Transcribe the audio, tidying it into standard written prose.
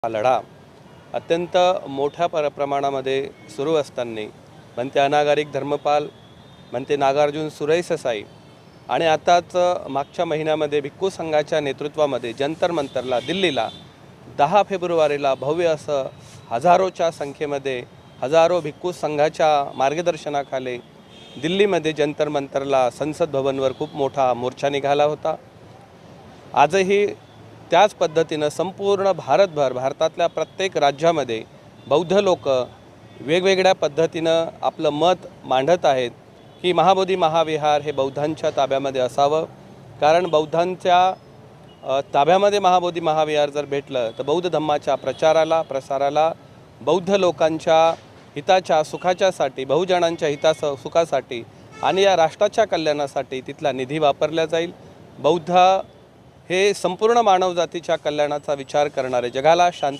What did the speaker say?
हा लढा अत्यंत मोठ्या प्रमाणामध्ये सुरू असताना म्हणते अनागरिक धर्मपाल, म्हणते नागार्जुन सुरई ससाई आणि आताच मागच्या महिन्यामध्ये भिक्खू संघाच्या नेतृत्वामध्ये जंतर मंतरला दिल्लीला 10 फेब्रुवारीला भव्य असं हजारोच्या संख्येमध्ये हजारो भिक्खू संघाच्या मार्गदर्शनाखाली दिल्लीमध्ये जंतर मंतरला संसद भवनवर खूप मोठा मोर्चा निघाला होता। आजही त्याच पद्धतीनं संपूर्ण भारतातल्या प्रत्येक राज्यामध्ये बौद्ध लोक वेगवेगळ्या पद्धतीनं आपलं मत मांडत आहेत की महाबोधी महाविहार हे बौद्धांच्या ताब्यामध्ये असावं, कारण बौद्धांच्या ताब्यामध्ये महाबोधी महाविहार जर भेटलं तर बौद्ध धम्माच्या प्रचाराला प्रसाराला, बौद्ध लोकांच्या हिताच्या सुखाच्यासाठी, बहुजनांच्या सुखासाठी आणि या राष्ट्राच्या कल्याणासाठी तिथला निधी वापरला जाईल। बौद्ध हे संपूर्ण मानवजातीच्या कल्याणाचा विचार करणारे, जगाला शांती